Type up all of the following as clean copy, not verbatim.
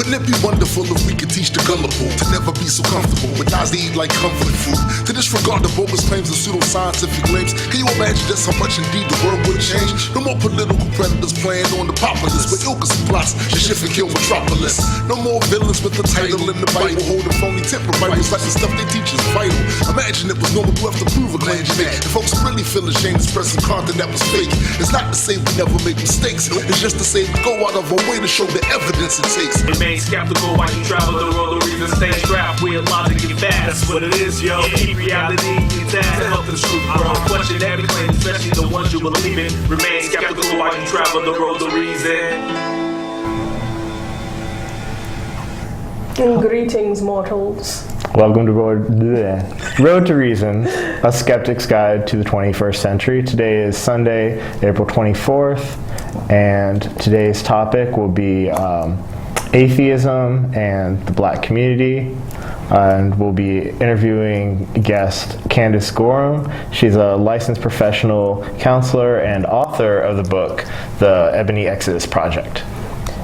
Wouldn't it be wonderful if we could teach the gullible to never be so comfortable with eyes they eat like comfort food, to disregard the bogus claims and pseudoscientific claims? Can you imagine just how much indeed the world would change? No more political predators playing on the populace, but ilkas and plots to shift and kill metropolis. No more villains with the title in the Bible, holding phony temper Bibles like the stuff they teach is vital. Imagine it was normal to have to prove a claim you make. If folks really feel ashamed to express some content that was fake, it's not to say we never make mistakes, it's just to say we go out of our way to show the evidence it takes. Remain skeptical while you travel the road, the reason stay strapped with logic and facts. That's what it is, yo. Keep reality intact to help the truth grow. Question every claim, especially the ones you believe in. Remain skeptical while you travel the road, the reason. Greetings, mortals. Welcome to Road to Reason, a skeptic's guide to the 21st century. Today is Sunday, April 24th, and today's topic will be atheism and the black community. And we'll be interviewing guest Candace Gorham. She's a licensed professional counselor and author of the book, The Ebony Exodus Project.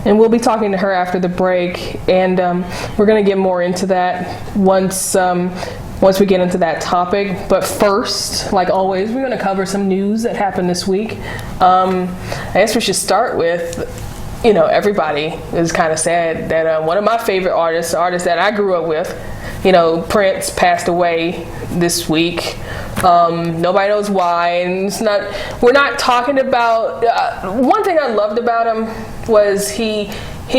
And we'll be talking to her after the break, and we're going to get more into that once we get into that topic. But first, like always, we're going to cover some news that happened this week. I guess we should start with, everybody is kind of sad that one of my favorite artists that I grew up with, Prince, passed away this week. Nobody knows why, and we're not talking about, one thing I loved about him was he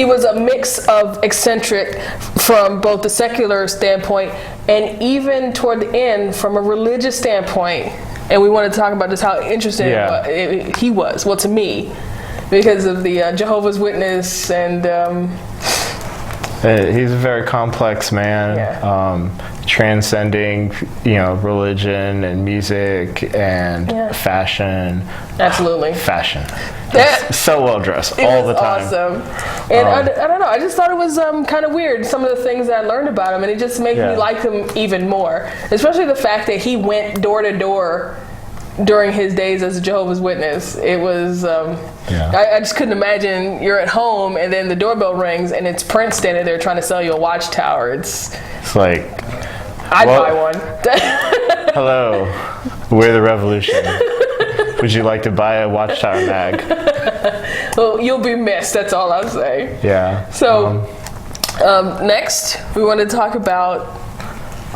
was a mix of eccentric from both the secular standpoint and even toward the end from a religious standpoint. And we want to talk about just how interesting he was, well, to me, because of the Jehovah's Witness and he's a very complex man, transcending, religion and music and fashion. Absolutely. Fashion. So well dressed all the time. Awesome. And I don't know, I just thought it was kind of weird, some of the things that I learned about him, and it just made me like him even more. Especially the fact that he went door to door during his days as a Jehovah's Witness. It was, I just couldn't imagine you're at home and then the doorbell rings and it's Prince standing there trying to sell you a watchtower. It's like, I'd buy one. Hello, we're the revolution. Would you like to buy a watchtower mag? Well, you'll be missed, that's all I'll say. Yeah. So, next, we want to talk about,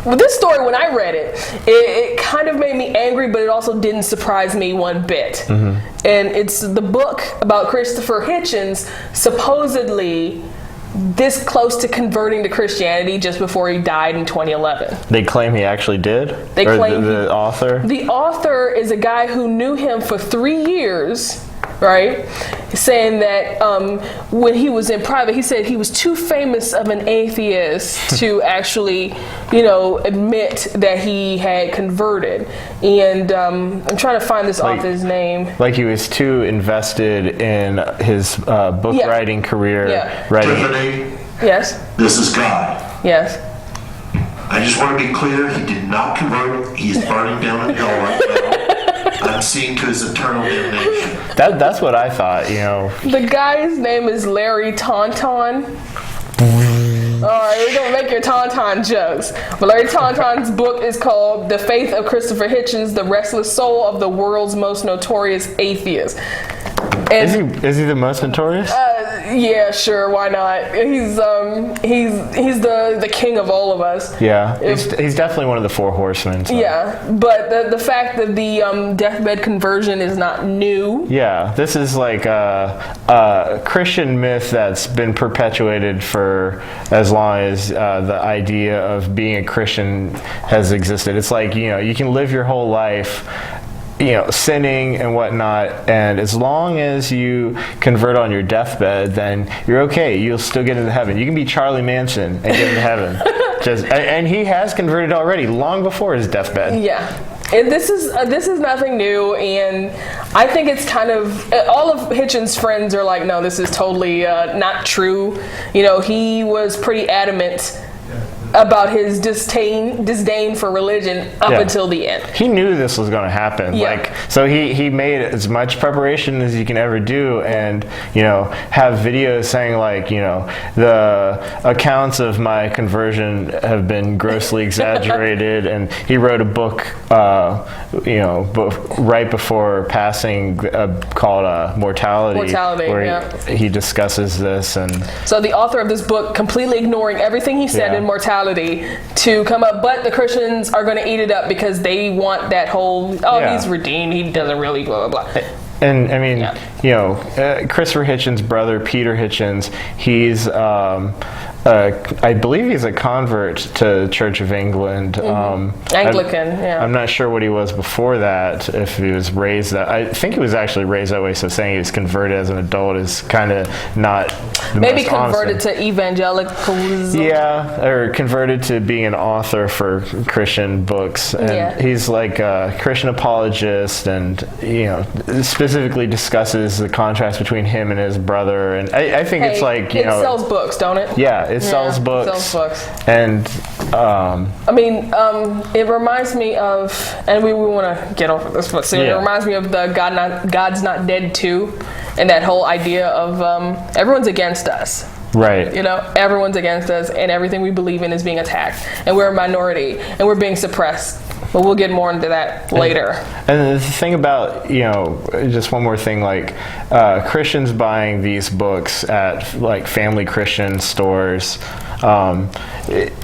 well, this story, when I read it kind of made me angry, but it also didn't surprise me one bit. Mm-hmm. And it's the book about Christopher Hitchens, supposedly this close to converting to Christianity just before he died in 2011. They claim he actually did? They claim the author? The author is a guy who knew him for 3 years, right? Saying that when he was in private, he said he was too famous of an atheist to actually, admit that he had converted. And I'm trying to find this author's name. Like he was too invested in his book writing career. Yeah. Tiffany? Yes? This is God. Yes. I just want to be clear, he did not convert. He's burning down in hell right now. I'm seeing to his eternal damnation. That's what I thought, The guy's name is Larry Tauntaun. Alright, we're going to make your Tauntaun jokes. But Larry Tauntaun's book is called The Faith of Christopher Hitchens, The Restless Soul of the World's Most Notorious Atheist. And is he the most notorious? Yeah, sure, why not? He's the king of all of us. Yeah, he's definitely one of the four horsemen. So. Yeah, but the fact that the deathbed conversion is not new. Yeah, this is like a Christian myth that's been perpetuated for as long as the idea of being a Christian has existed. It's like, you can live your whole life sinning and whatnot, and as long as you convert on your deathbed, then you're okay. You'll still get into heaven. You can be Charlie Manson and get into heaven. And he has converted already, long before his deathbed. Yeah. And this is nothing new, and I think it's kind of, all of Hitchens' friends are like, no, this is totally not true. He was pretty adamant about his disdain for religion up until the end. He knew this was going to happen. Yeah. So he made as much preparation as you can ever do, and have videos saying the accounts of my conversion have been grossly exaggerated, and he wrote a book right before passing called Mortality, where he discusses this. And so the author of this book completely ignoring everything he said in Mortality to come up, but the Christians are going to eat it up because they want that whole he's redeemed, he doesn't really blah blah blah. And I mean, Christopher Hitchens' brother, Peter Hitchens, he's, I believe he's a convert to Church of England. Anglican, I'm not sure what he was before that, if he was raised that. I think he was actually raised that way, so saying he was converted as an adult is kind of not the maybe most converted honest. to evangelicalism. Yeah, or converted to being an author for Christian books. And he's like a Christian apologist, and, specifically discusses the contrast between him and his brother. And I think it's like, it sells books, don't it? Yeah, it sells books. It sells books. And it reminds me of, and we want to get off of this, but it reminds me of the God's Not Dead 2, and that whole idea of everyone's against us. Right. Everyone's against us, and everything we believe in is being attacked, and we're a minority, and we're being suppressed. But we'll get more into that later. And the thing about, just one more thing, Christians buying these books at family Christian stores,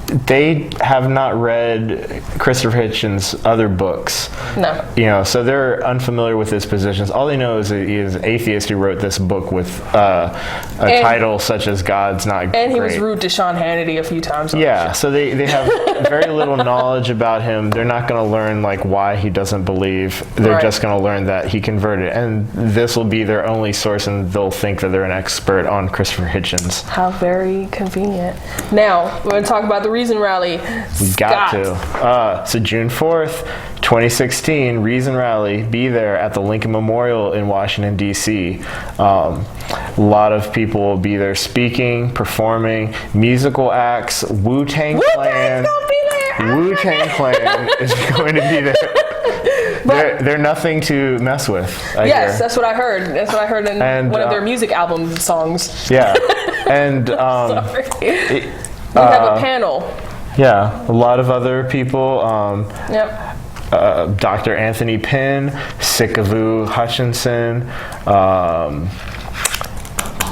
they have not read Christopher Hitchens' other books. No. So they're unfamiliar with his positions. All they know is that he is an atheist who wrote this book with a title such as God's Not Great. And he was rude to Sean Hannity a few times. Yeah, so they have very little knowledge about him. They're not going to learn why he doesn't believe. They're just going to learn that he converted, and this will be their only source, and they'll think that they're an expert on Christopher Hitchens. How very convenient. Now we're going to talk about the Reason Rally. We've got to. So June 4th, 2016, Reason Rally. Be there at the Lincoln Memorial in Washington, D.C. A lot of people will be there speaking, performing, musical acts. Wu-Tang Clan. Wu-Tang Clan is going to be there. They're nothing to mess with. I hear. That's what I heard. That's what I heard in one of their music album songs. Yeah, and we have a panel. Yeah, a lot of other people. Dr. Anthony Penn, Sikavu Hutchinson,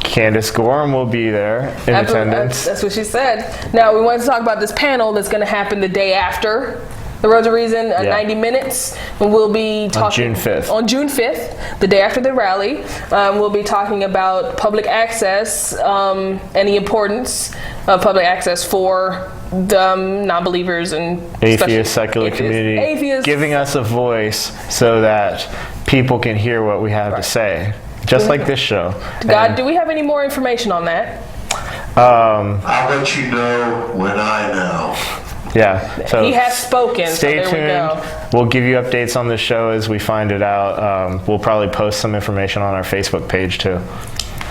Candace Gorham will be there in attendance. That's what she said. Now, we want to talk about this panel that's going to happen the day after the Road to Reason, 90 minutes. And we'll be talking on June 5th, the day after the rally. We'll be talking about public access and the importance of public access for the non-believers and atheist, secular community, giving us a voice so that people can hear what we have to say. Just like this show. God, do we have any more information on that? I'll let you know when I know. Yeah. So he has spoken. Stay tuned. We'll give you updates on the show as we find it out. We'll probably post some information on our Facebook page too.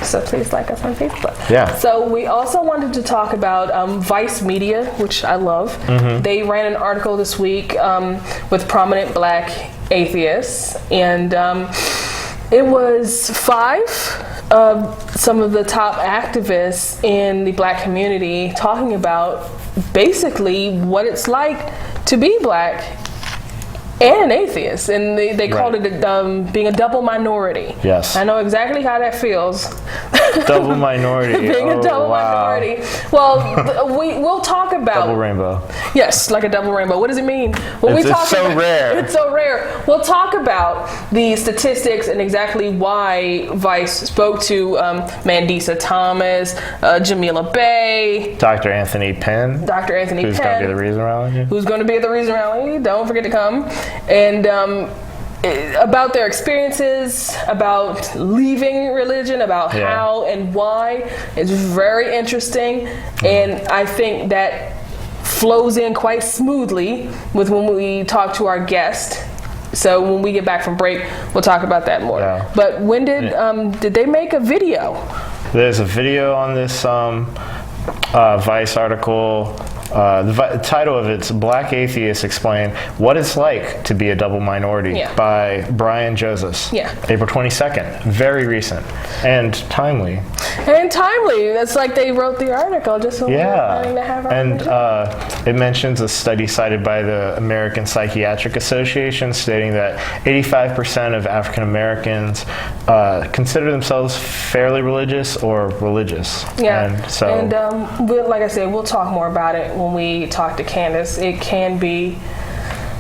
So please like us on Facebook. Yeah. So we also wanted to talk about Vice Media, which I love. Mm-hmm. They ran an article this week with prominent black atheists, and it was 5 of some of the top activists in the black community talking about basically what it's like to be black and an atheist, and they called it being a double minority. Yes. I know exactly how that feels. Double minority. Being a double minority. Well, we'll talk about double rainbow. Yes, like a double rainbow. What does it mean? It's so rare. It's so rare. We'll talk about the statistics and exactly why Vice spoke to Mandisa Thomas, Jamila Bay, Dr. Anthony Penn. Who's going to be at the Reason Rally. Who's going to be at the Reason Rally. Don't forget to come. And about their experiences, about leaving religion, about how and why. It's very interesting, and I think that flows in quite smoothly with when we talk to our guest. So when we get back from break, we'll talk about that more. Yeah. But when did they make a video? There's a video on this Vice article. The title of it's Black Atheists Explain What It's Like to Be a Double Minority by Brian Joseph. April 22nd. Very recent and timely. It's like they wrote the article just when we were planning to have our And it mentions a study cited by the American Psychiatric Association stating that 85% of African Americans consider themselves fairly religious or religious. Like I said, we'll talk more about it when we talk to Candace. It can be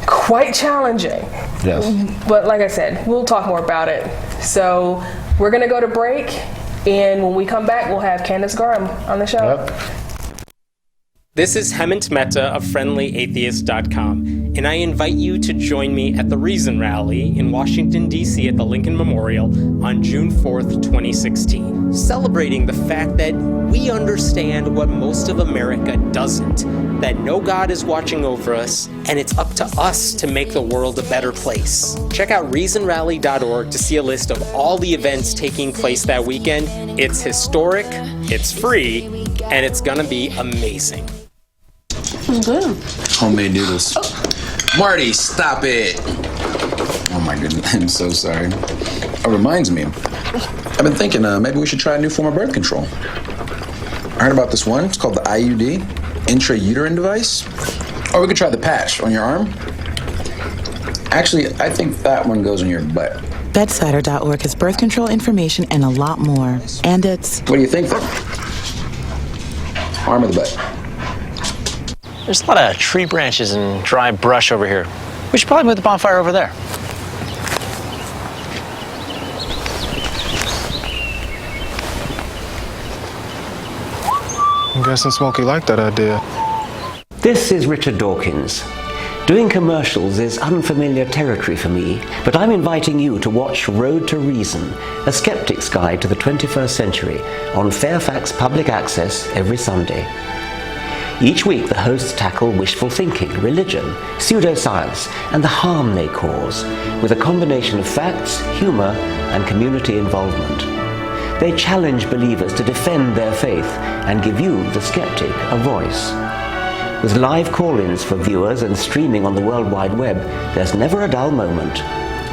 quite challenging. Yes. But like I said, we'll talk more about it. So we're going to go to break, and when we come back, we'll have Candace Gorham on the show. This is Hemant Mehta of FriendlyAtheist.com, and I invite you to join me at the Reason Rally in Washington, D.C. at the Lincoln Memorial on June 4th, 2016, celebrating the fact that we understand what most of America doesn't, that no God is watching over us, and it's up to us to make the world a better place. Check out reasonrally.org to see a list of all the events taking place that weekend. It's historic, it's free, and it's gonna be amazing. Good. Homemade noodles. Marty, stop it. Oh my goodness, I'm so sorry. It reminds me, I've been thinking maybe we should try a new form of birth control. I heard about this one, it's called the IUD, intrauterine device. Or we could try the patch on your arm. Actually, I think that one goes on your butt. Bedsider.org has birth control information and a lot more. And it's... What do you think then? Arm or the butt? There's a lot of tree branches and dry brush over here. We should probably move the bonfire over there. I'm guessing Smokey liked that idea. This is Richard Dawkins. Doing commercials is unfamiliar territory for me, but I'm inviting you to watch Road to Reason, a skeptic's guide to the 21st century, on Fairfax Public Access every Sunday. Each week, the hosts tackle wishful thinking, religion, pseudoscience, and the harm they cause, with a combination of facts, humor, and community involvement. They challenge believers to defend their faith and give you, the skeptic, a voice. With live call-ins for viewers and streaming on the World Wide Web, there's never a dull moment.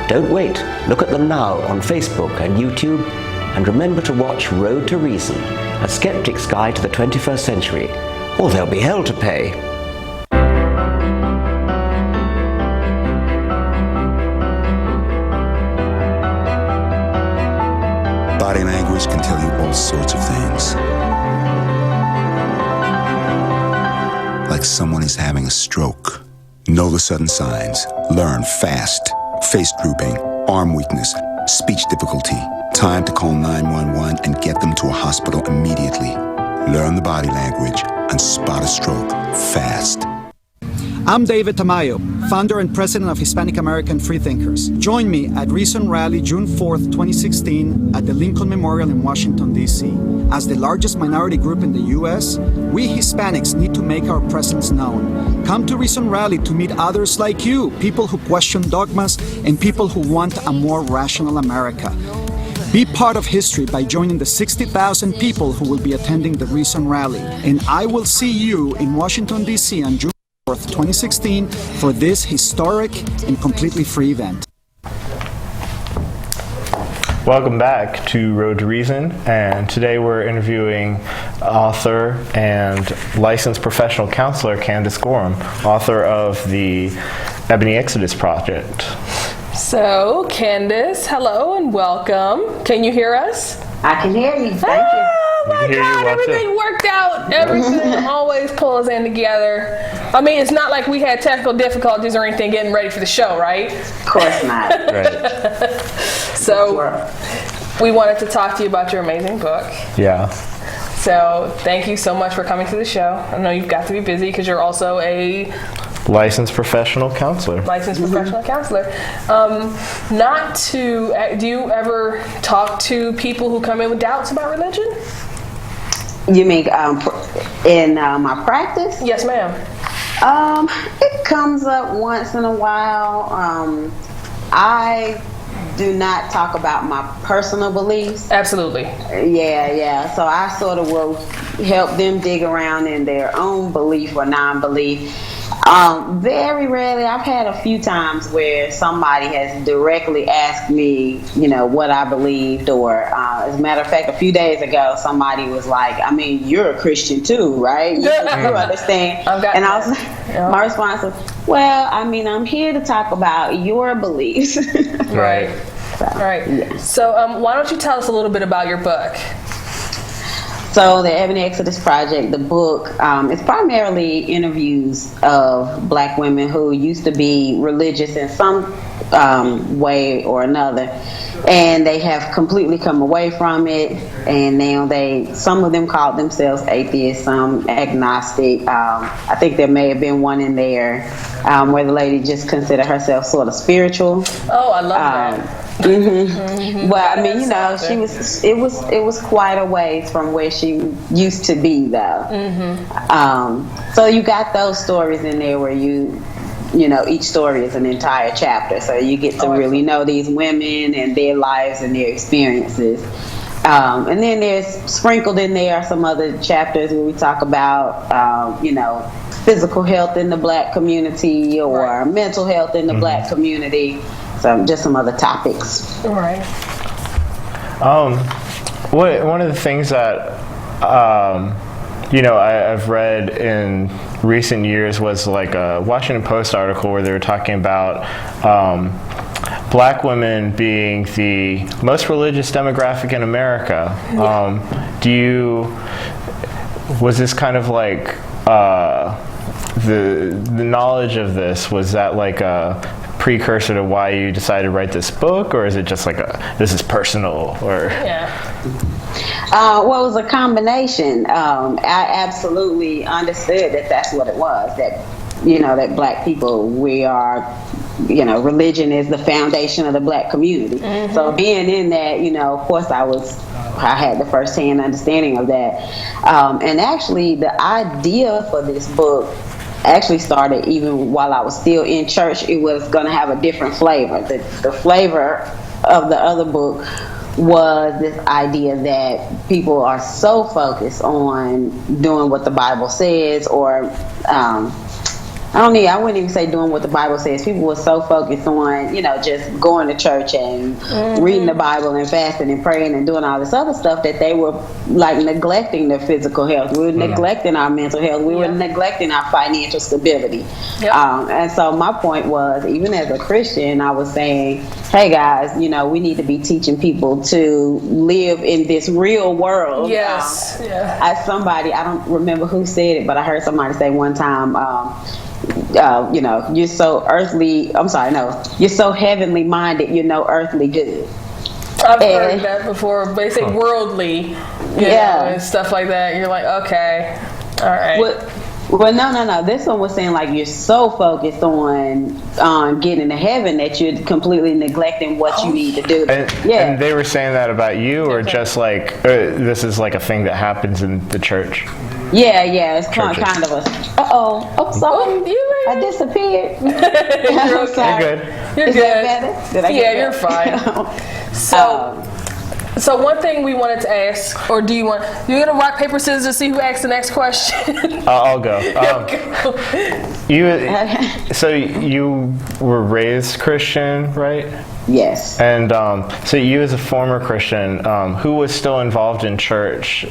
Don't wait. Look at them now on Facebook and YouTube, and remember to watch Road to Reason, a skeptic's guide to the 21st century, or there'll be hell to pay. Body language can tell you all sorts of things. Like someone is having a stroke. Know the sudden signs. Learn fast. Face drooping, arm weakness, speech difficulty. Time to call 911 and get them to a hospital immediately. Learn the body language and spot a stroke fast. I'm David Tamayo, founder and president of Hispanic American Freethinkers. Join me at Reason Rally June 4th, 2016 at the Lincoln Memorial in Washington, D.C. As the largest minority group in the U.S., we Hispanics need to make our presence known. Come to Reason Rally to meet others like you, people who question dogmas and people who want a more rational America. Be part of history by joining the 60,000 people who will be attending the Reason Rally. And I will see you in Washington, D.C. on June 4th, 2016 for this historic and completely free event. Welcome back to Road to Reason, and today we're interviewing author and licensed professional counselor Candace Gorham, author of the Ebony Exodus Project. So, Candace, hello and welcome. Can you hear us? I can hear you. Thank you. Oh my God, everything worked out. Everything always pulls in together. I mean, it's not like we had technical difficulties or anything getting ready for the show, right? Of course not. Right. So, we wanted to talk to you about your amazing book. Yeah. So, thank you so much for coming to the show. I know you've got to be busy because you're also a licensed professional counselor. Professional counselor. Do you ever talk to people who come in with doubts about religion? You mean in my practice? Yes, ma'am. It comes up once in a while. I do not talk about my personal beliefs. Absolutely. Yeah. So I sort of will help them dig around in their own belief or non-belief. Very rarely, I've had a few times where somebody has directly asked me, what I believed, or as a matter of fact, a few days ago, somebody was like, I mean, you're a Christian too, right? You understand? And I was like, my response was, well, I mean, I'm here to talk about your beliefs. Right. Yeah. So why don't you tell us a little bit about your book? So the Ebony Exodus Project, the book, is primarily interviews of black women who used to be religious in some way or another, and they have completely come away from it, and now some of them called themselves atheists, some agnostic. I think there may have been one in there where the lady just considered herself sort of spiritual. Oh, I love that. Well, I mean, it was quite a ways from where she used to be, though. So you got those stories in there where each story is an entire chapter, so you get to really know these women and their lives and their experiences. And then there's sprinkled in there are some other chapters where we talk about, physical health in the black community or mental health in the black community. So just some other topics. All right. One of the things that I've read in recent years was like a Washington Post article where they were talking about black women being the most religious demographic in America. Was this kind of like the knowledge of this, was that like a precursor to why you decided to write this book, or is it just like this is personal, or? Well, it was a combination. I absolutely understood that that's what it was, that that black people, we are, religion is the foundation of the black community. So being in that, of course I had the first-hand understanding of that. And actually the idea for this book actually started even while I was still in church. It was going to have a different flavor. The flavor of the other book was this idea that people are so focused on doing what the Bible says, or I wouldn't even say doing what the Bible says. People were so focused on, just going to church and reading the Bible and fasting and praying and doing all this other stuff, that they were like neglecting their physical health. We were neglecting our mental health. We were neglecting our financial stability. And so my point was, even as a Christian, I was saying, hey guys, we need to be teaching people to live in this real world. As somebody, I don't remember who said it, but I heard somebody say one time, you're so you're so heavenly minded, earthly good. I've heard that before. They say worldly, and stuff like that. You're like, okay, all right. Well, no. This one was saying like you're so focused on getting to heaven that you're completely neglecting what you need to do. And they were saying that about you, or just like this is like a thing that happens in the church? It's kind of a. I'm sorry. I disappeared. You're okay. You're good. You're Is good. that better? You're fine. So one thing we wanted to ask, or you're gonna rock paper scissors to see who asks the next question? I'll go. So you were raised Christian, right? Yes. And so you, as a former Christian, who was still involved in church,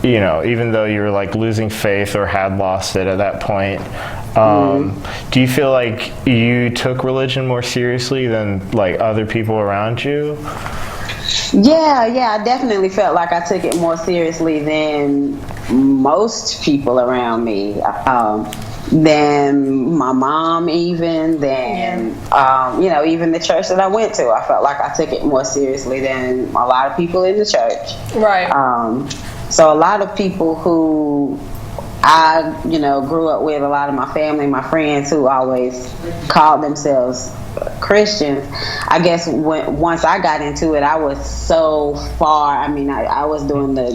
even though you were like losing faith or had lost it at that point, do you feel like you took religion more seriously than like other people around you? Yeah, I definitely felt like I took it more seriously than most people around me, than my mom, even the church that I went to. I felt like I took it more seriously than a lot of people in the church. Right. So a lot of people who I, grew up with, a lot of my family, my friends who always called themselves Christians, I guess once I got into it, I was so far. I mean, I was doing the,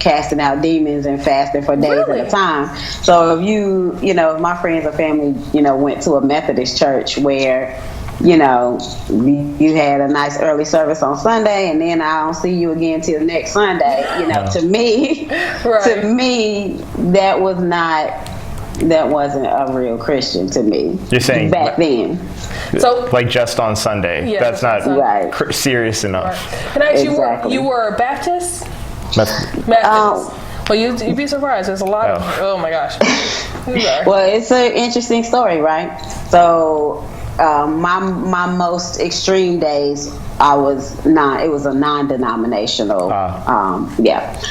casting out demons and fasting for days at a time. So if if my friends or family, went to a Methodist church where you know, you had a nice early service on Sunday, and then I don't see you again till next Sunday. You know, to me, that wasn't a real Christian to me. You're saying back then. So, like just on Sunday. Yeah, that's not right. serious enough. Right. Can I ask you were a Baptist? Methodist. Well, you'd be surprised. There's a lot of. Oh my gosh. Well, it's an interesting story, right? So, my most extreme days, it was a non-denominational.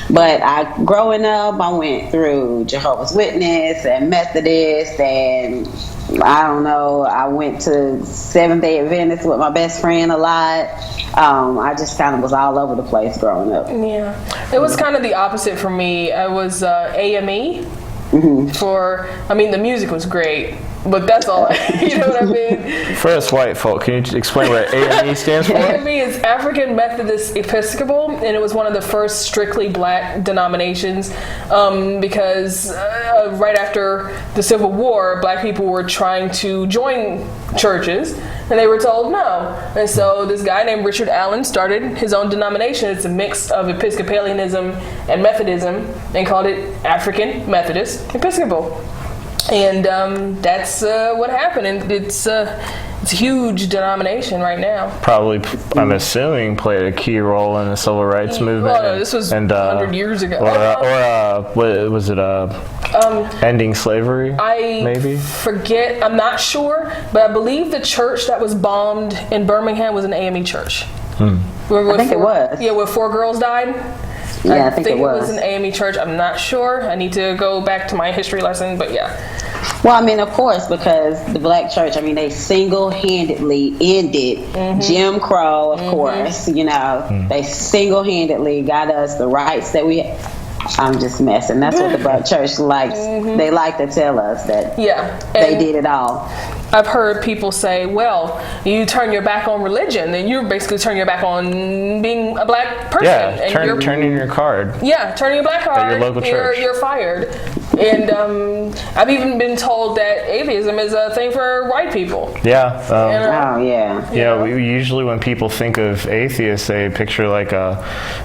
But growing up, I went through Jehovah's Witness and Methodist, and I don't know, I went to Seventh-day Adventist with my best friend a lot. I just kind of was all over the place growing up. Yeah, it was kind of the opposite for me. I was AME. The music was great, but that's all. You know what I mean? For us white folk, can you explain what AME stands for? AME is African Methodist Episcopal, and it was one of the first strictly black denominations because right after the Civil War, black people were trying to join churches, and they were told no. And so this guy named Richard Allen started his own denomination. It's a mix of Episcopalianism and Methodism, and called it African Methodist Episcopal. And that's what happened. And it's a huge denomination right now. Probably, I'm assuming, played a key role in the civil rights movement. Well, no, this was 100 years ago. Or was it ending slavery? Maybe? Forget. I'm not sure, but I believe the church that was bombed in Birmingham was an AME church. I think it was. Yeah, where 4 girls died. Yeah, I think it was an AME church. I'm not sure. I need to go back to my history lesson, but yeah. Well, I mean, of course, because the black church, they single-handedly ended Jim Crow, of course. You know, they single-handedly got us the rights that we. I'm just messing. That's what the black church likes. They like to tell us that they did it all. I've heard people say, well, you turn your back on religion, then you're basically turning your back on being a black person. Yeah, and turning your card. Yeah, turning your black card. At your local church. You're fired. And I've even been told that atheism is a thing for white people. Yeah. We usually when people think of atheists, they picture like a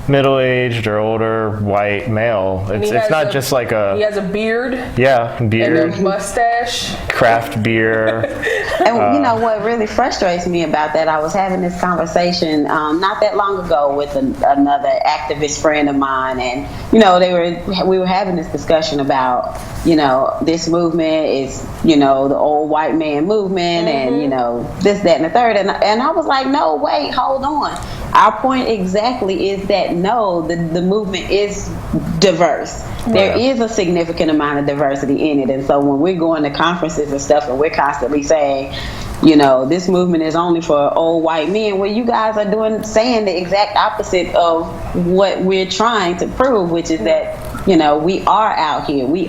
middle-aged or older white male. It's not just like a. He has a beard. Yeah, beard. And a mustache. Craft beer. And you know what really frustrates me about that? I was having this conversation not that long ago with another activist friend of mine, and we were having this discussion about this movement is the old white man movement, and this, that, and the third, and I was like, no, wait, hold on. Our point exactly is that the movement is diverse. There is a significant amount of diversity in it, and so when we're going to conferences and stuff, and we're constantly saying, this movement is only for old white men, well, you guys are saying the exact opposite of what we're trying to prove, which is that we are out here. We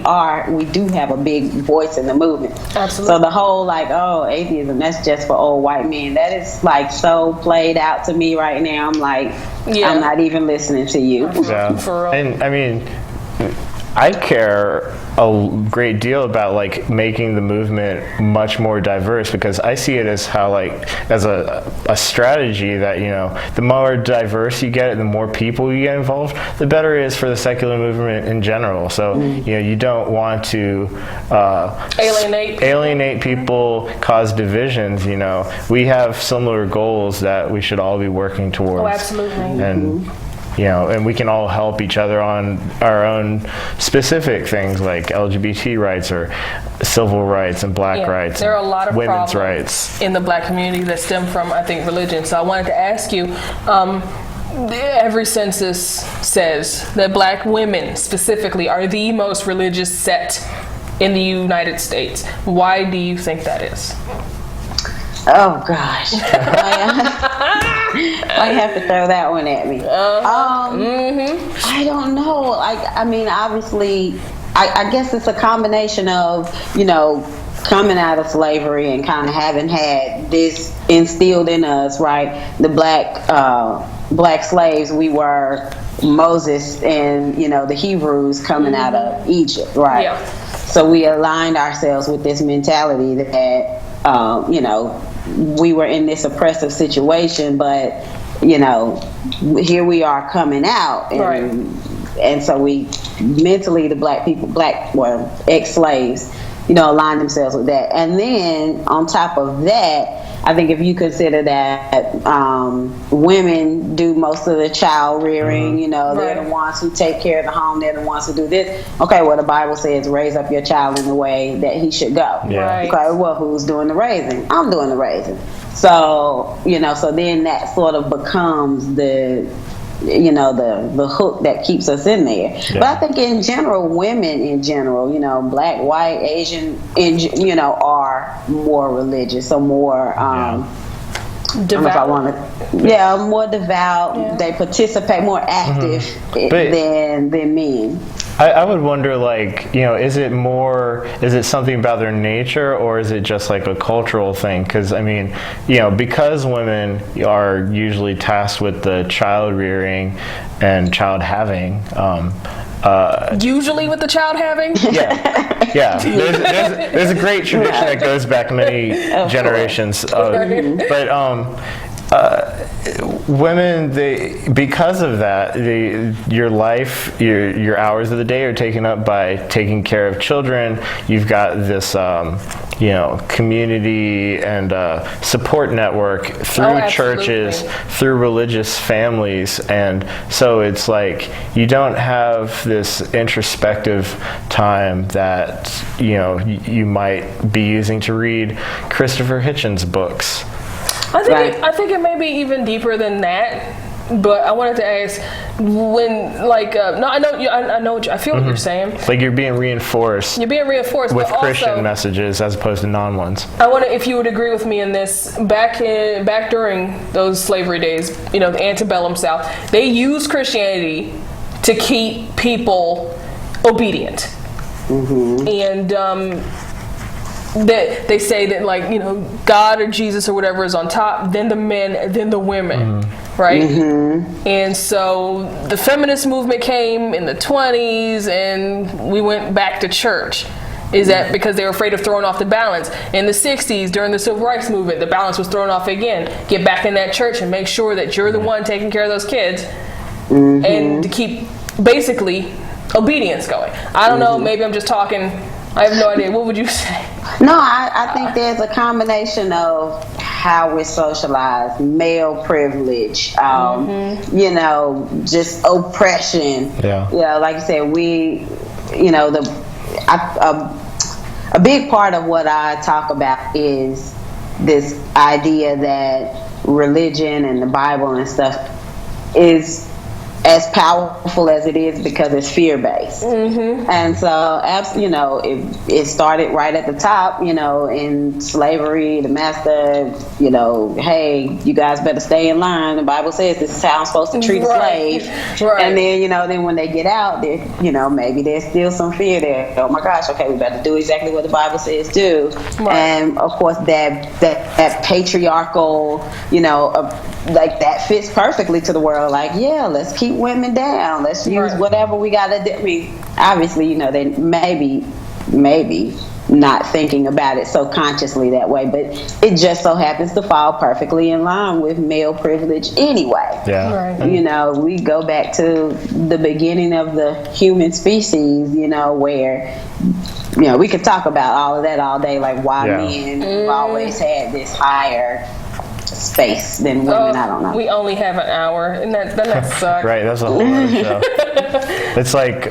do have a big voice in the movement. Absolutely. So the whole atheism, that's just for old white men, that is so played out to me right now. I'm like, I'm not even listening to you. Yeah. And I mean, I care a great deal about making the movement much more diverse, because I see it as as a strategy that the more diverse you get, the more people you get involved, the better it is for the secular movement in general. So you don't want to alienate people, cause divisions. We have similar goals that we should all be working towards. Oh, absolutely. And and we can all help each other on our own specific things like LGBT rights or civil rights and black rights. There are a lot of women's problems rights in the black community that stem from, I think, religion. So I wanted to ask you, every census says that black women specifically are the most religious set in the United States. Why do you think that is? Oh gosh, why you have to throw that one at me? I don't know. Obviously, I guess it's a combination of coming out of slavery and kind of having had this instilled in us, right? The black slaves, we were Moses and the Hebrews coming out of Egypt, right? Yeah. So we aligned ourselves with this mentality that we were in this oppressive situation, but you know, here we are coming out, and so we mentally, the black ex-slaves, you know, align themselves with that. And then on top of that, I think if you consider that women do most of the child rearing, you know, they're the ones who take care of the home, they're the ones who do this. Okay, well, the Bible says raise up your child in the way that he should go. Okay, well, who's doing the raising? I'm doing the raising. So, you know, so then that sort of becomes the, you know, the hook that keeps us in there. But I think in general, women in general, you know, black, white, Asian, you know, are more religious, or more devout. More devout. They participate, more active than men. I would wonder, like, you know, is it something about their nature, or is it just like a cultural thing? Because, I mean, you know, because women are usually tasked with the child rearing and child having. Usually with the child having? Yeah. There's a great tradition that goes back many generations. Women, because of that, your life, your hours of the day are taken up by taking care of children. You've got this, you know, community and support network through churches, through religious families, and so it's like you don't have this introspective time that, you know, you might be using to read Christopher Hitchens' books. I think it may be even deeper than that. But I wanted to ask, when, like, no, I know, I feel what you're saying. Like you're being reinforced. You're being reinforced with but Christian also, messages as opposed to non-ones. I wonder if you would agree with me in this. Back during those slavery days, you know, the antebellum South, they used Christianity to keep people obedient, and that they say that, like, you know, God or Jesus or whatever is on top, then the men, then the women, right? And so the feminist movement came in the 20s, and we went back to church. Is that because they were afraid of throwing off the balance? In the 60s, during the civil rights movement, the balance was thrown off again. Get back in that church and make sure that you're the one taking care of those kids, and to keep basically obedience going. I don't know, maybe I'm just talking, I have no idea. What would you say? No, I think there's a combination of how we're socialized, male privilege, you know, just oppression. Yeah, like you said, we, you know, a big part of what I talk about is this idea that religion and the Bible and stuff is as powerful as it is because it's fear-based. And so, you know, it started right at the top, you know, in slavery. The master, you know, hey, you guys better stay in line. The Bible says this is how I'm supposed to treat a slave. And then, you know, then when they get out, you know, maybe there's still some fear there. Oh my gosh, okay, we better do exactly what the Bible says do. And of course, that patriarchal, you know, like that fits perfectly to the world. Like, yeah, let's keep women down. Let's use whatever we got to do. I mean, obviously, you know, they maybe not thinking about it so consciously that way, but it just so happens to fall perfectly in line with male privilege anyway. You know, we go back to the beginning of the human species, you know, where, you know, we could talk about all of that all day, like why men have always had this higher space than women. I don't know. We only have an hour, and that sucks. Right, that's a whole other show. It's like,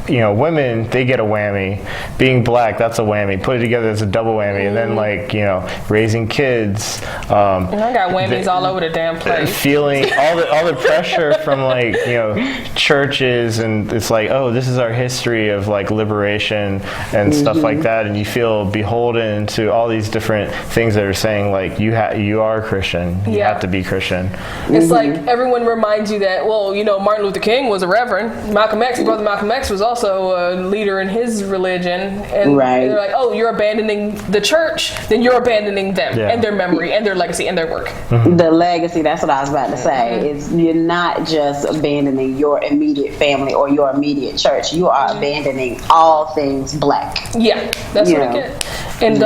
you know, women, they get a whammy. Being black, that's a whammy. Put it together as a double whammy. And then, like, you know, raising kids. And I got whammies all over the damn place. Feeling all the pressure from, like, you know, churches, and it's like, oh, this is our history of, like, liberation and stuff like that. And you feel beholden to all these different things that are saying, like, you are Christian. You have to be Christian. It's like everyone reminds you that, well, you know, Martin Luther King was a reverend. Brother Malcolm X was also a leader in his religion. And they're like, oh, you're abandoning the church, then you're abandoning them and their memory and their legacy and their work. The legacy, that's what I was about to say. Is you're not just abandoning your immediate family or your immediate church. You are abandoning all things black. Yeah, that's what I get. And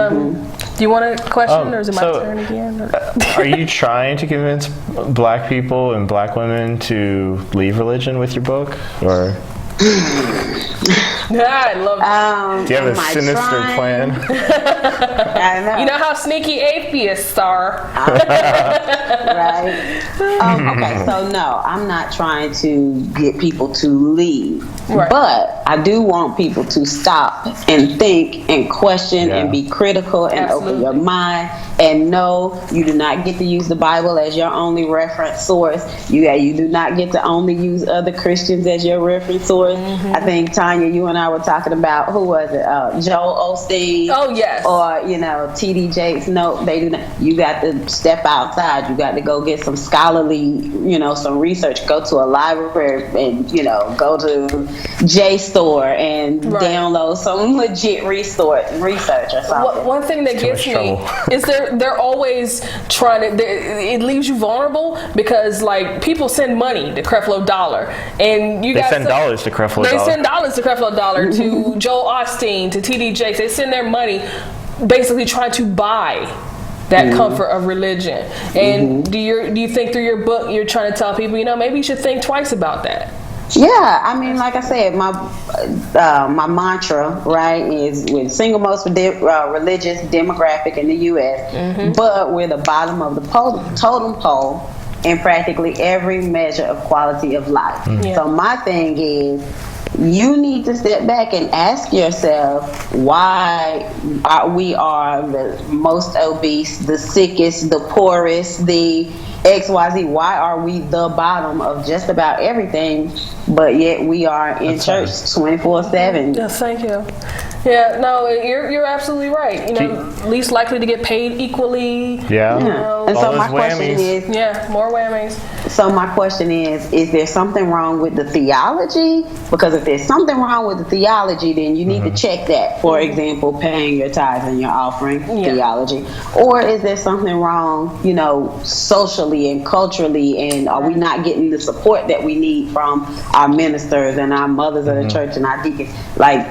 do you want a question, or is it my turn again? Are you trying to convince black people and black women to leave religion with your book, or? I love that. Do you have a sinister plan? I know. You know how sneaky atheists are. Right. Okay, so no, I'm not trying to get people to leave. Right. But I do want people to stop and think and question and be critical and open your mind. And no, you do not get to use the Bible as your only reference source. You do not get to only use other Christians as your reference source. I think, Tanya, you and I were talking about, who was it? Joel Osteen. Oh, yes. Or, T.D. Jakes. No, they do not. You got to step outside. You got to go get some scholarly, some research. Go to a library and, go to JSTOR and download some legit research or something. One thing that gets me is they're always trying to, it leaves you vulnerable because, like, people send money to Creflo Dollar. And they send dollars to Creflo Dollar. They send dollars to Creflo Dollar, to Joel Osteen, to T.D. Jakes. They send their money basically trying to buy that comfort of religion. And do you think through your book you're trying to tell people, maybe you should think twice about that? Yeah, I mean, like I said, my mantra, right, is we're the single most religious demographic in the U.S., but we're the bottom of the totem pole in practically every measure of quality of life. So my thing is, you need to step back and ask yourself why we are the most obese, the sickest, the poorest, the XYZ. Why are we the bottom of just about everything, but yet we are in church 24/7? Yes, thank you. Yeah, no, you're absolutely right. Least likely to get paid equally. Yeah. And so my question is, more whammies. So my question is there something wrong with the theology? Because if there's something wrong with the theology, then you need to check that. For example, paying your tithes and your offering theology. Or is there something wrong, socially and culturally, and are we not getting the support that we need from our ministers and our mothers of the church and our deacons? Like,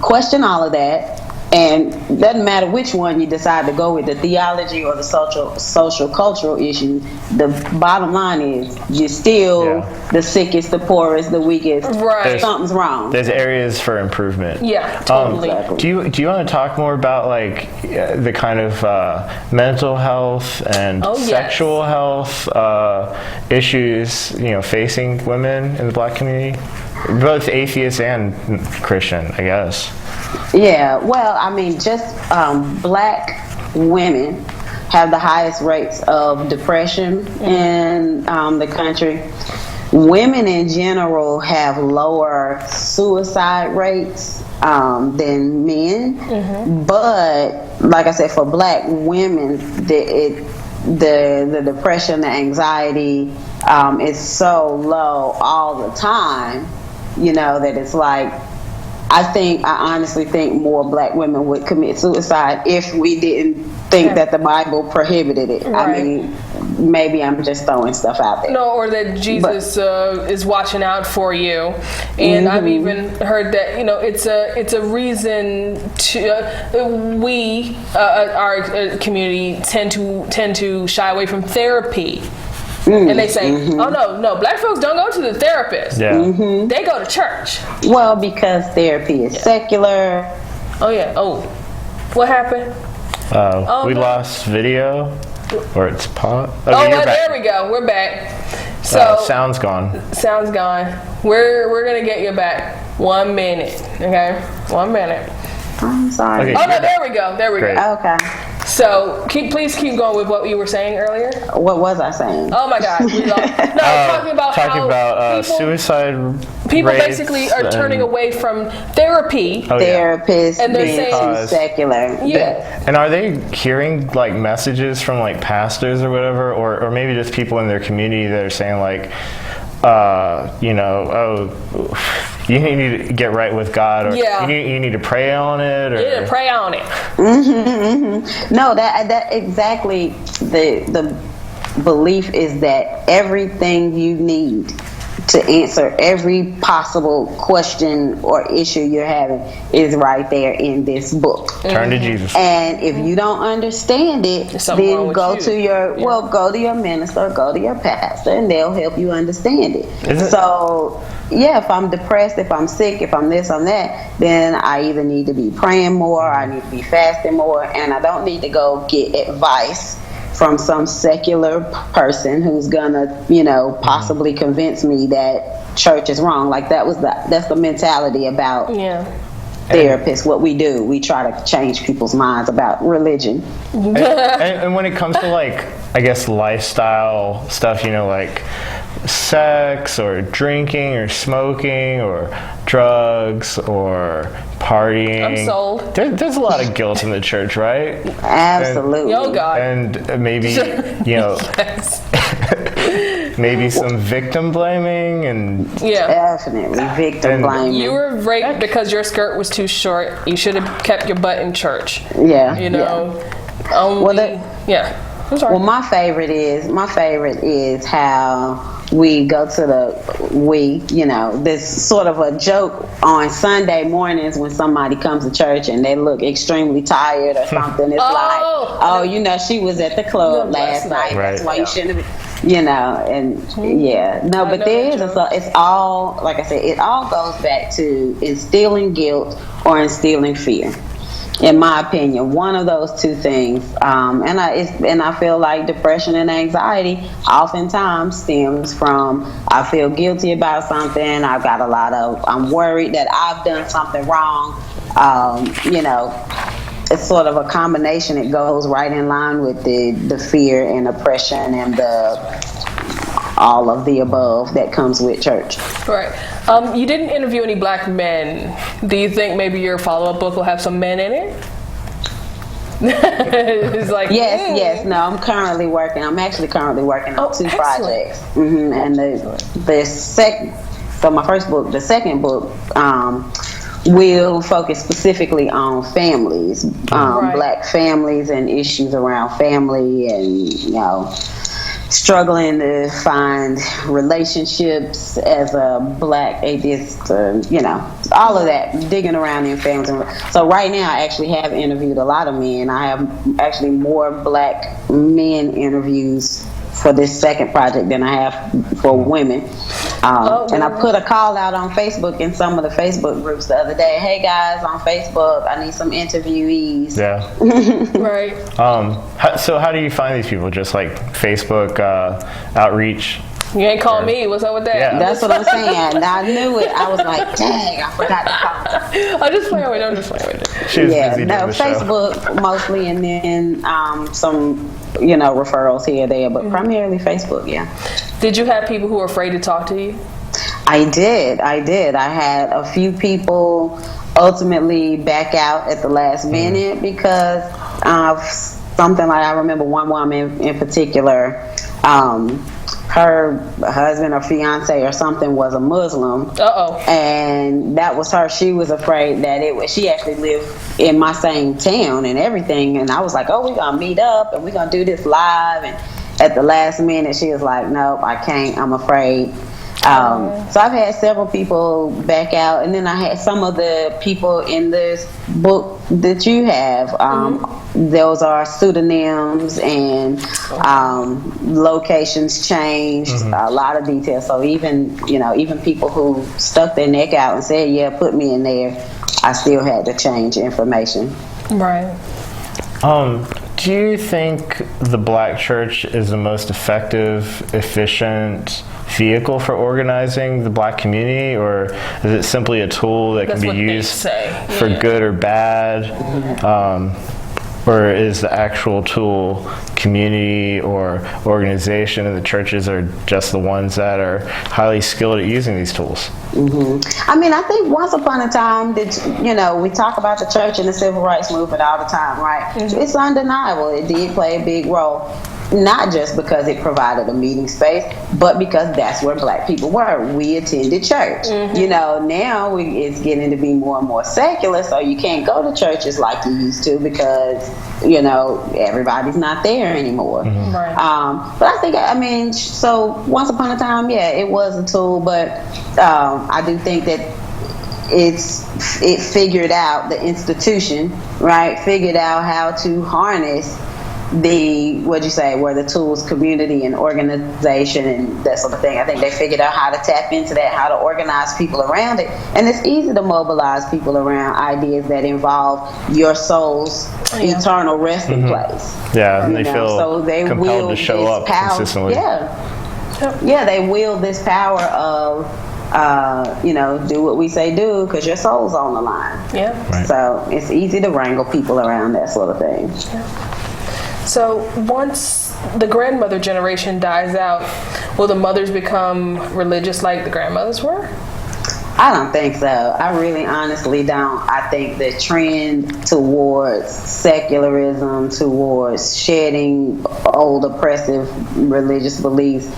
question all of that. And it doesn't matter which one you decide to go with, the theology or the social cultural issues. The bottom line is you're still the sickest, the poorest, the weakest. Right. Something's wrong. There's areas for improvement. Yeah, totally. Do you want to talk more about the kind of mental health and sexual health issues facing women in the black community, both atheist and Christian, I guess? Yeah, well, I mean, just black women have the highest rates of depression in the country. Women in general have lower suicide rates than men. But like I said, for black women, the depression, the anxiety is so low all the time, that it's like, I honestly think more black women would commit suicide if we didn't think that the Bible prohibited it. Right. I mean, maybe I'm just throwing stuff out there. No, or that Jesus is watching out for you. And I've even heard that it's a reason to we our community tend to shy away from therapy. And they say, oh no, black folks don't go to the therapist. They go to church. Well, because therapy is secular. Oh yeah. Oh, what happened? We lost video, or it's paused. Okay, there we go. We're back. So sound's gone. Sound's gone. We're gonna get you back. 1 minute. Okay, 1 minute. I'm sorry. Okay, no, there we go. Great. Okay. So, please keep going with what you were saying earlier. What was I saying? Oh my God. Talking about how suicide people rates basically are turning away from therapy. Therapists and they're being saying secular. Yeah. And are they hearing messages from pastors or whatever, or maybe just people in their community that are saying you need to get right with God, or you need to pray on it, or you need to pray on it. No, that exactly the belief is that everything you need to answer every possible question or issue you're having is right there in this book. Turn to Jesus. And if you don't understand it, then go to your minister, go to your pastor, and they'll help you understand it. So, yeah, if I'm depressed, if I'm sick, if I'm this, I'm that, then I either need to be praying more, I need to be fasting more, and I don't need to go get advice from some secular person who's gonna, possibly convince me that church is wrong. Like that's the mentality about therapists. What we do, we try to change people's minds about religion. And when it comes to I guess lifestyle stuff, like sex or drinking or smoking or drugs or partying. I'm sold. There's a lot of guilt in the church, right? Absolutely. Oh God. And maybe maybe some victim blaming and definitely victim blaming. You were raped because your skirt was too short. You should have kept your butt in church. Yeah. I'm sorry. Well, my favorite is how we go to there's sort of a joke on Sunday mornings when somebody comes to church and they look extremely tired or something. It's she was at the club last night. Right. That's why you shouldn't have, but there is it's all, like I said, it all goes back to instilling guilt or instilling fear. In my opinion, one of those two things, and I feel like depression and anxiety oftentimes stems from I feel guilty about something. I'm worried that I've done something wrong. It's sort of a combination. It goes right in line with the fear and oppression and all of the above that comes with church. Right. You didn't interview any black men. Do you think maybe your follow-up book will have some men in it? It's like yes. No, I'm actually currently working on two projects. And my first book, the second book, will focus specifically on families, black families and issues around family and struggling to find relationships as a black atheist, all of that, digging around in families. So right now I actually have interviewed a lot of men. I have actually more black men interviews for this second project than I have for women. And I put a call out on Facebook in some of the Facebook groups the other day. Hey guys, on Facebook, I need some interviewees. Yeah. Right. So how do you find these people? Just like Facebook outreach? You ain't call me. What's up with that? Yeah. That's what I'm saying. I knew it. I was like, dang, I forgot to call. I'm just playing with it. She was busy doing the Facebook show. Mostly, and then some referrals here or there, but primarily Facebook. Yeah. Did you have people who were afraid to talk to you? I did. I had a few people ultimately back out at the last minute because of something. Like I remember one woman in particular. Her husband or fiance or something was a Muslim. And that was her. She was afraid that she actually lived in my same town and everything. And I was like, we're going to meet up and we're going to do this live. And at the last minute, she was like, nope, I can't. I'm afraid. So I've had several people back out. And then I had some of the people in this book that you have. Those are pseudonyms and locations changed, a lot of details. So even people who stuck their neck out and said, yeah, put me in there, I still had to change information. Right. Do you think the black church is the most effective, efficient vehicle for organizing the black community, or is it simply a tool that can be used for good or bad? Or is the actual tool community or organization, and the churches are just the ones that are highly skilled at using these tools? I mean, I think once upon a time that, we talk about the church and the civil rights movement all the time, right? It's undeniable. It did play a big role. not just because it provided a meeting space, but because that's where black people were. We attended church. You know, now it's getting to be more and more secular, so you can't go to churches like you used to because, you know, everybody's not there anymore. Right. But I think, I mean, so once upon a time, yeah, it was a tool, but I do think that it figured out, the institution, right, figured out how to harness the, what'd you say, where the tools, community and organization and that sort of thing. I think they figured out how to tap into that, how to organize people around it. And it's easy to mobilize people around ideas that involve your soul's eternal resting place. Yeah, and they know? feel So they compelled to show up consistently. Yeah, they wield this power of, you know, do what we say do because your soul's on the line. Yeah. Right. So it's easy to wrangle people around that sort of thing. Yeah. So once the grandmother generation dies out, will the mothers become religious like the grandmothers were? I don't think so. I really honestly don't. I think the trend towards secularism, towards shedding old oppressive religious beliefs,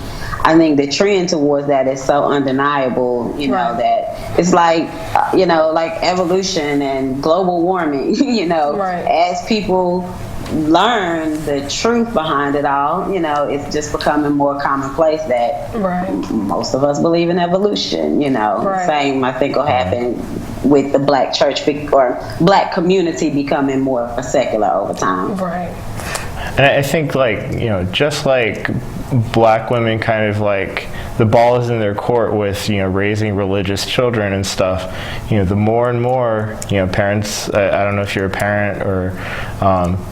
I think the trend towards that is so undeniable, you know, that it's like, you know, like evolution and global warming, you know, as people learn the truth behind it all, you know, it's just becoming more commonplace that most of us believe in evolution, you know. Same, I think, will happen with the black church or black community becoming more secular over time. Right. And I think, like, you know, just like black women kind of like the ball is in their court with, you know, raising religious children and stuff, you know, the more and more, you know, parents, I don't know if you're a parent or,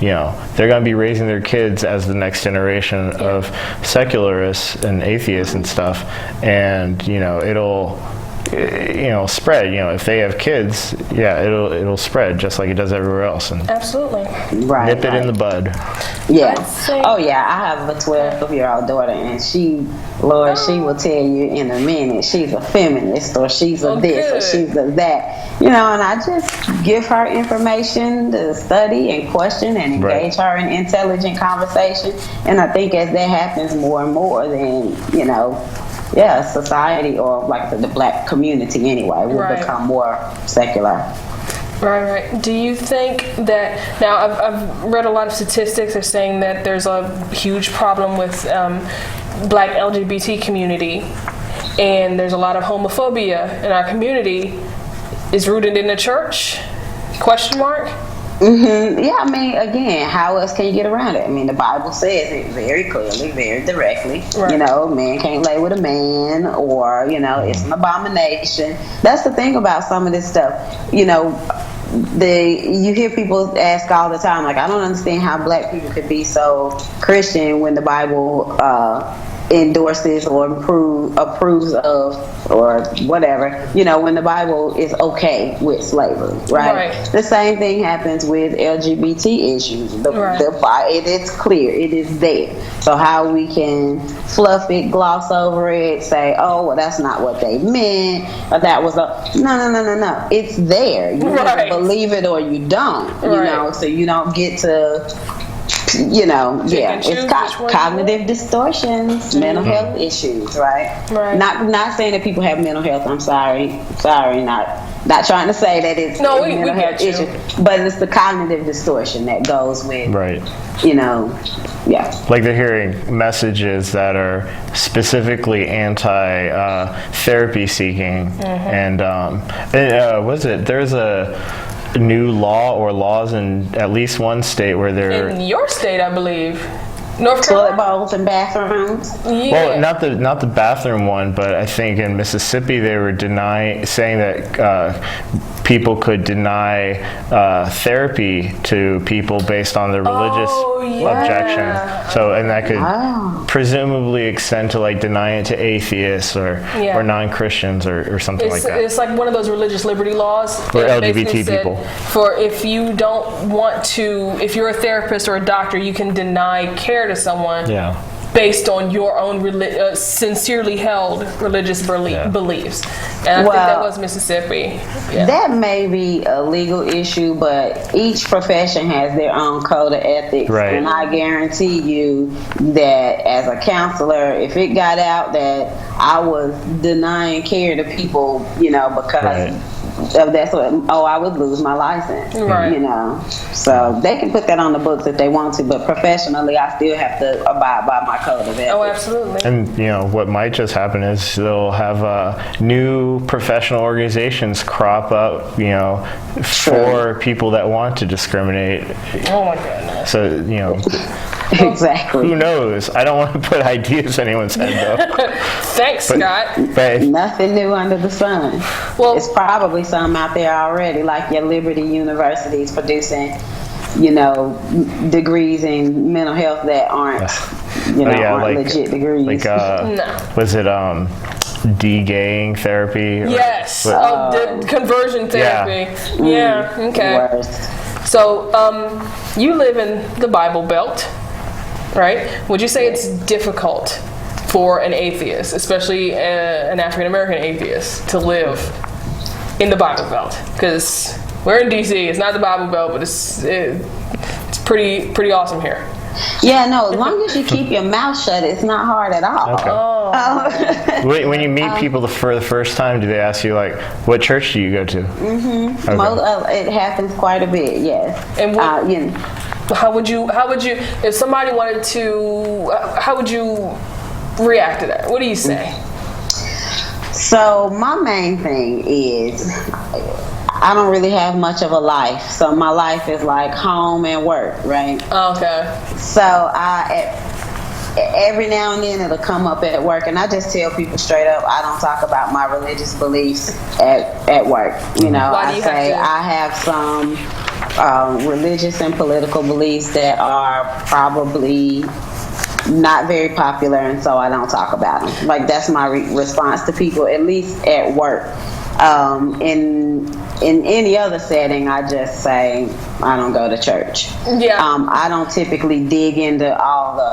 you know, they're going to be raising their kids as the next generation of secularists and atheists and stuff. And, you know, it'll, you know, spread. You know, if they have kids, yeah, it'll spread just like it does everywhere else. And absolutely. Nip it in the bud. Yeah. Oh yeah, I have a 12-year-old daughter, and she, Lord, she will tell you in a minute she's a feminist or she's a this or she's a that. You know, and I just give her information to study and question and engage her in intelligent conversation. And I think as that happens more and more, then, you know, society, or like the black community anyway, will become more secular. Right. Do you think that, now I've read a lot of statistics are saying that there's a huge problem with black LGBT community, and there's a lot of homophobia in our community. Is rooted in the church? Question mark? Yeah, I mean, again, how else can you get around it? I mean, the Bible says it very clearly, very directly. You know, man can't lay with a man, or, you know, it's an abomination. That's the thing about some of this stuff. You know, you hear people ask all the time, like, I don't understand how black people could be so Christian when the Bible endorses or approves of, or whatever, you know, when the Bible is okay with slavery, right? The same thing happens with LGBT issues. It is clear, it is there. So how we can fluff it, gloss over it, say, oh, well, that's not what they meant, or that was no. It's there. You either believe it or you don't, you know, so you don't get to, you know, it's cognitive distortions, mental health issues, right? Not saying that people have mental health. I'm sorry, not trying to say that it's mental health issues, but it's the cognitive distortion that goes with, you know, like they're hearing messages that are specifically anti-therapy seeking, and there's a new law or laws in at least one state where they're in your state, I believe, North Carolina. Toilet bowls and bathrooms. Well, not the bathroom one, but I think in Mississippi they were saying that people could deny therapy to people based on their religious objection. So, and that could presumably extend to like denying it to atheists or non-Christians or something like that. It's like one of those religious liberty laws for LGBT people. For if you don't want to, if you're a therapist or a doctor, you can deny care to someone. based on your own sincerely held religious beliefs. And I think that was Mississippi. Yeah. That may be a legal issue, but each profession has their own code of ethics. Right. And I guarantee you that as a counselor, if it got out that I was denying care to people, because that's what, I would lose my license. Right. So they can put that on the books if they want to, but professionally, I still have to abide by my code of ethics. Oh, absolutely. And what might just happen is they'll have new professional organizations crop up, for people that want to discriminate. Oh my goodness. So exactly. Who knows? I don't want to put ideas in anyone's head, though. Thanks, Scott. Nothing new under the sun. Well, it's probably some out there already, like your Liberty universities producing, degrees in mental health that aren't, aren't legit degrees. Was it de-gaying therapy? Yes. Conversion therapy. Yeah. Okay. Worse. So, you live in the Bible Belt, right? Would you say it's difficult for an atheist, especially an African American atheist, to live in the Bible Belt? Because we're in DC. It's not the Bible Belt, but it's pretty awesome here. Yeah, no, as long as you keep your mouth shut, it's not hard at all. Okay. When you meet people for the first time, do they ask you, what church do you go to? Mm-hmm. Okay. It happens quite a bit, yes. And how would you, if somebody wanted to, how would you react to that? What do you say? So my main thing is, I don't really have much of a life. So my life is like home and work, right? Okay. So every now and then it'll come up at work, and I just tell people straight up, I don't talk about my religious beliefs at work. Why do you have to? I have some religious and political beliefs that are probably not very popular, and so I don't talk about them. That's my response to people, at least at work. In any other setting, I just say I don't go to church. Yeah. I don't typically dig into all the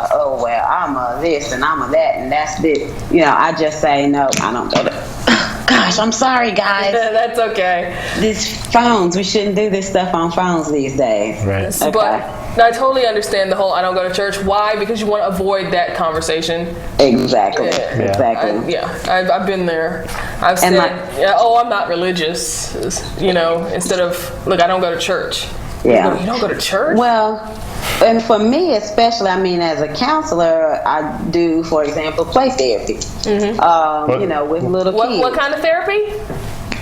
I'm a this and I'm a that and that's this. I just say no, I don't go to. Gosh, I'm sorry, guys. That's okay. These phones, we shouldn't do this stuff on phones these days. Right. Okay. But I totally understand the whole I don't go to church. Why? Because you want to avoid that conversation. Exactly. Yeah. Exactly. I've been there. I've said, I'm not religious. Instead of, look, I don't go to church. Yeah. You don't go to church? Well, and for me especially, as a counselor, I do, for example, play therapy. Mm-hmm. With little kids. What kind of therapy?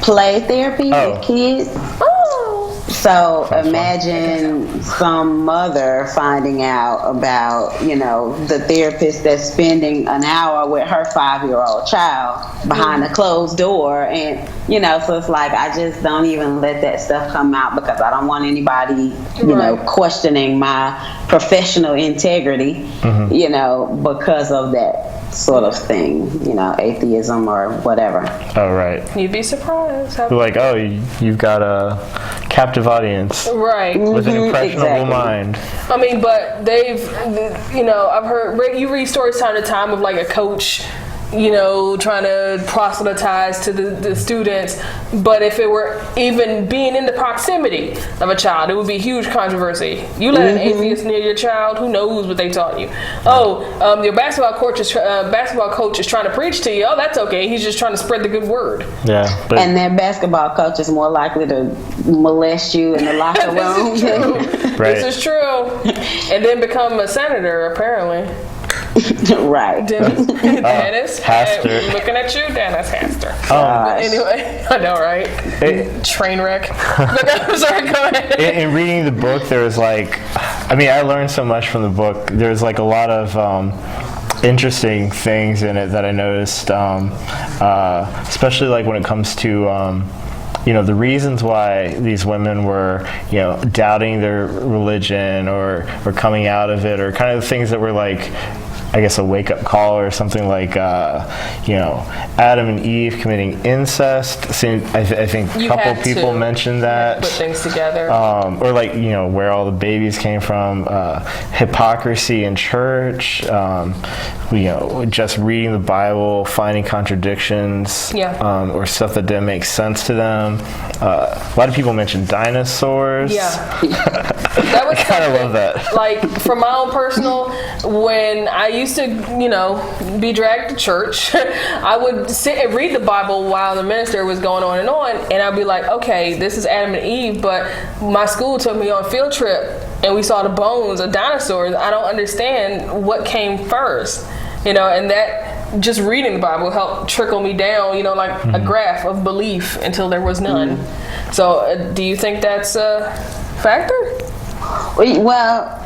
Play therapy with kids. Oh. So imagine some mother finding out about, the therapist that's spending an hour with her 5-year-old child behind a closed door. And, so it's like, I just don't even let that stuff come out because I don't want anybody, questioning my professional integrity, because of that sort of thing, atheism or whatever. Oh, right. You'd be surprised. You've got a captive audience. Right. With an impressionable mind. But I've heard, you read stories time to time of a coach, trying to proselytize to the students. But if it were even being in the proximity of a child, it would be huge controversy. You let an atheist near your child, who knows what they taught you? Your basketball coach is trying to preach to you. Oh, that's okay. He's just trying to spread the good word. Yeah. And that basketball coach is more likely to molest you in the locker room. This is true. Right. This is true. And then become a senator, apparently. Right. Dennis Hastert. Looking at you, Dennis Hastert. Anyway, I know, right? Train wreck. I'm sorry, go ahead. In reading the book, there was I learned so much from the book. There's a lot of interesting things in it that I noticed, especially when it comes to the reasons why these women were, doubting their religion or coming out of it, or kind of the things that were I guess, a wake-up call or something like, Adam and Eve committing incest. I think a couple people mentioned that. Put things together. Or like, where all the babies came from, hypocrisy in church, just reading the Bible, finding contradictions, or stuff that didn't make sense to them. A lot of people mentioned dinosaurs. Yeah. That was I kind of love that. Like, for my own personal, when I used to, be dragged to church, I would sit and read the Bible while the minister was going on, and I'd be like, okay, this is Adam and Eve, but my school took me on a field trip, and we saw the bones of dinosaurs. I don't understand what came first, and that just reading the Bible helped trickle me down, like a graph of belief until there was none. So, do you think that's a factor? Well,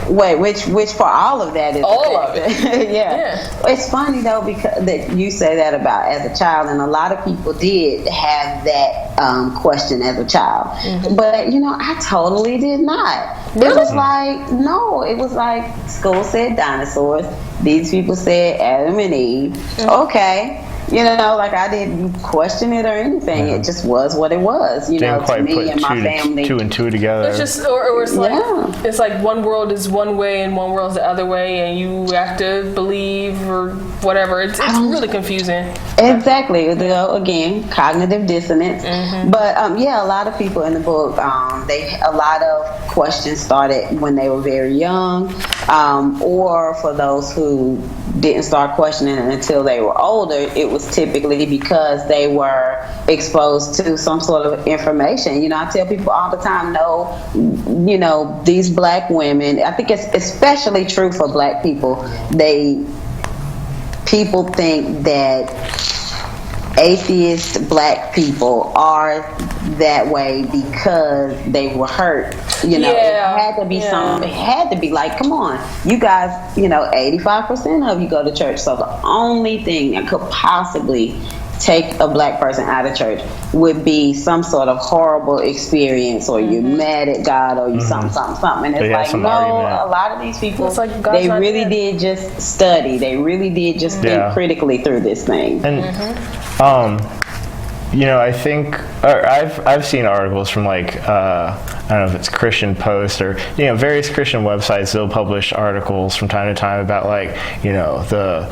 wait, which for all of that is all of it? yeah. It's funny though, because that you say that about as a child, and a lot of people did have that question as a child. But I totally did not. It was like, no, it was like school said dinosaurs. These people said Adam and Eve. Okay. Like I didn't question it or anything. It just was what it was. Didn't quite to me put and my family. two and two together. It's just, or it's like, it's like one world is one way and one world is the other way, and you have to believe or whatever. It's really confusing. Exactly. Again, cognitive dissonance. But a lot of people in the book, a lot of questions started when they were very young, or for those who didn't start questioning it until they were older, it was typically because they were exposed to some sort of information. I tell people all the time, these black women, I think it's especially true for black people, people think that atheist black people are that way because they were hurt. It had to be something. It had to be like, come on, you guys, 85% of you go to church. So the only thing that could possibly take a black person out of church would be some sort of horrible experience, or you're mad at God, or you something. And it's like, no, a lot of these people, they really did just study. They really did just think critically through this thing. And I think, or I've seen articles from like, I don't know if it's Christian Post or, various Christian websites. They'll publish articles from time to time about like, the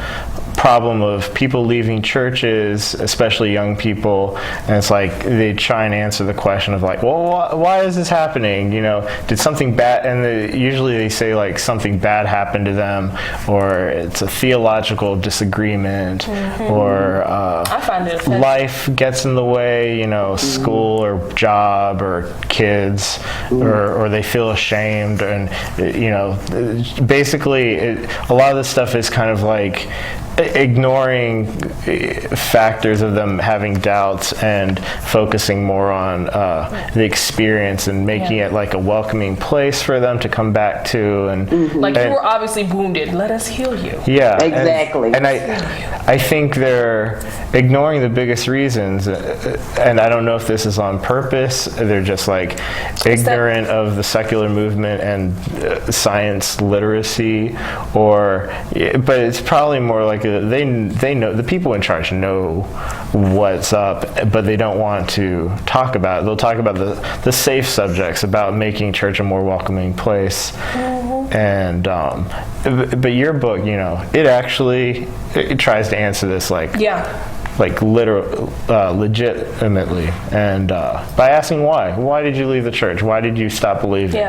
problem of people leaving churches, especially young people, and it's like they try and answer the question of like, well, why is this happening? Did something bad? And usually they say like something bad happened to them, or it's a theological disagreement, or I find it offensive. Life gets in the way, school or job or kids, or they feel ashamed, and basically a lot of this stuff is kind of like ignoring factors of them having doubts and focusing more on the experience and making it like a welcoming place for them to come back to. And like, you were obviously wounded, let us heal you. Yeah, exactly. And I think they're ignoring the biggest reasons, and I don't know if this is on purpose. They're just like ignorant of the secular movement and science literacy, but it's probably more like they know, the people in charge know what's up, but they don't want to talk about it. They'll talk about the safe subjects, about making church a more welcoming place. And but your book, it tries to answer this like legitimately, and by asking why did you leave the church? Why did you stop believing?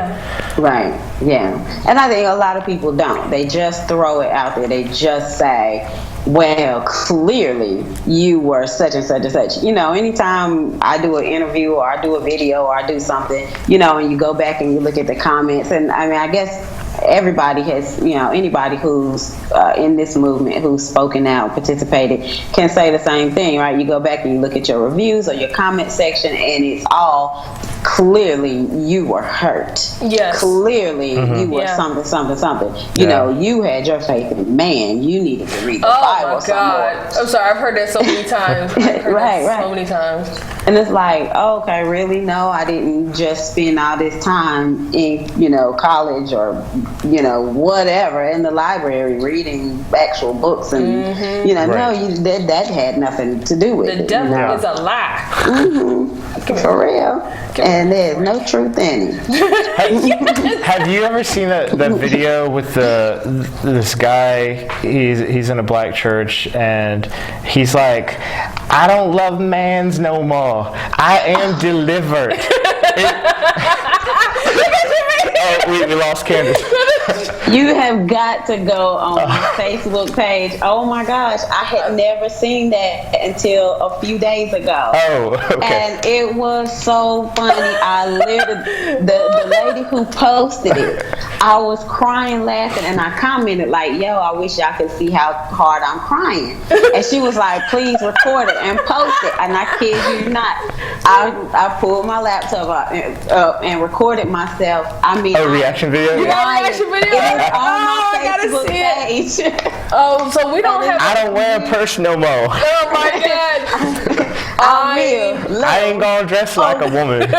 Right. And I think a lot of people don't. They just throw it out there. They just say, well, clearly you were such and such and such. Anytime I do an interview or I do a video or I do something, and you go back and you look at the comments, and I guess everybody has, anybody who's in this movement, who's spoken out, participated, can say the same thing, right? You go back and you look at your reviews or your comment section, and it's all clearly you were hurt. Yes. Clearly you were something. You had your faith in man. You needed to read the Bible some more. I'm sorry, I've heard that so many times. Right. So many times. And it's like, oh, okay, really? No, I didn't just spend all this time in, college or you know, whatever in the library reading actual books and you know, that had nothing to do with it. The devil is a lie. For real. And there's no truth in it. Have you ever seen that video with this guy? He's in a black church and he's like, I don't love mans no more. I am delivered. We lost Candace. You have got to go on my Facebook page. Oh my gosh, I had never seen that until a few days ago. Oh, okay. And it was so funny. I literally, the lady who posted it, I was crying laughing, and I commented like, yo, I wish y'all could see how hard I'm crying. And she was like, please record it and post it. And I kid you not, I pulled my laptop up and recorded myself. I mean, reaction video? You got a reaction video? It is on my Facebook page. Oh, so we don't have. I don't wear a purse no more. Oh my God. I ain't gonna dress like a woman.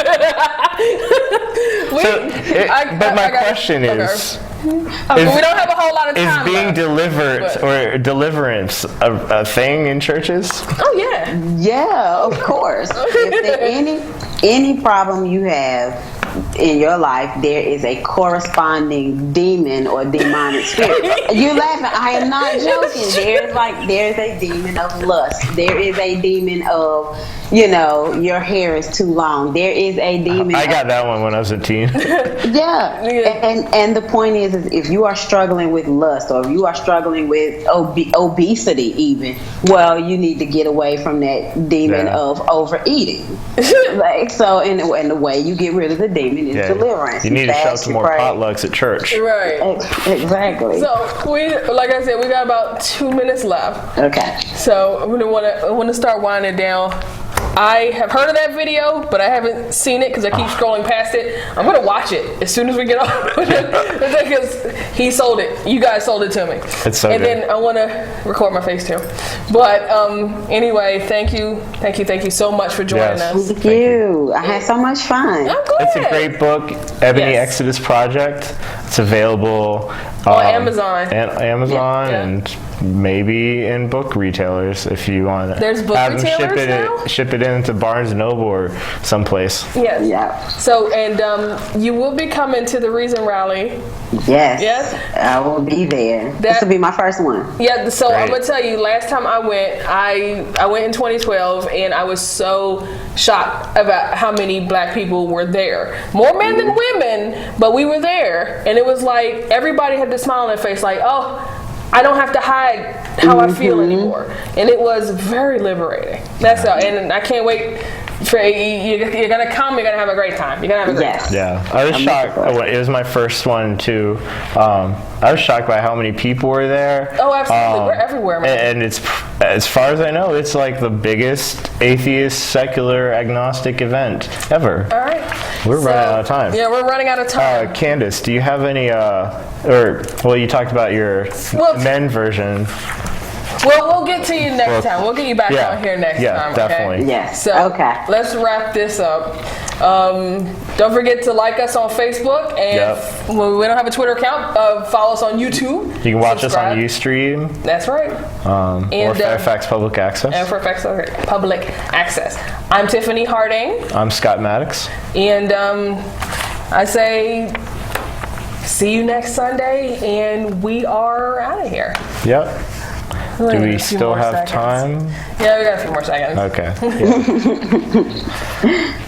But my question is, we don't have a whole lot of time. Is being delivered or deliverance a thing in churches? Oh yeah. Yeah, of course. If there any problem you have in your life, there is a corresponding demon or demonic spirit. You're laughing. I am not joking. There's a demon of lust. There is a demon of, you know, your hair is too long. There is a demon. I got that one when I was a teen. Yeah. And the point is if you are struggling with lust or if you are struggling with obesity even, well, you need to get away from that demon of overeating. Like, so, and the way you get rid of the demon is deliverance. You need to show some more potlucks at church. Right. Exactly. So like I said, we got about 2 minutes left. Okay. So I want to start winding down. I have heard of that video, but I haven't seen it because I keep scrolling past it. I'm going to watch it as soon as we get off. Because he sold it. You guys sold it to me. It's so good. And then I want to record my face too. But anyway, thank you so much for joining us. Thank you. I had so much fun. I'm glad. It's a great book, Ebony Exodus Project. It's available on Amazon. And maybe in book retailers if you want to. There's book retailers now? Ship it into Barnes & Noble or someplace. Yes. Yeah. So, and you will be coming to the Reason Rally. Yes. Yes. I will be there. This will be my first one. Yeah. So I'm gonna tell you, last time I went in 2012, and I was so shocked about how many black people were there. More men than women, but we were there, and it was like everybody had this smile on their face, like, oh, I don't have to hide how I feel anymore. And it was very liberating. That's all. And I can't wait for you're going to come, you're going to have a great time. You're going to have a great time. Yeah. I was shocked. It was my first one too. I was shocked by how many people were there. Oh, absolutely. We're everywhere, man. And it's, as far as I know, it's like the biggest atheist, secular, agnostic event ever. All right. We're running out of time. Yeah, we're running out of time. Candace, do you have any, you talked about your men version. Well, we'll get to you next time. We'll get you back on here next time. Yeah, definitely. Okay? Yes. So let's wrap this up. Don't forget to like us on Facebook, and we don't have a Twitter account. Follow us on YouTube. You can watch us on Ustream. That's right. Or Fairfax Public Access. And Fairfax Public Access. I'm Tiffany Harding. I'm Scott Maddox. And I say, see you next Sunday, and we are out of here. Yep. Do we still have time? Yeah, we got a few more seconds. Okay. Yeah.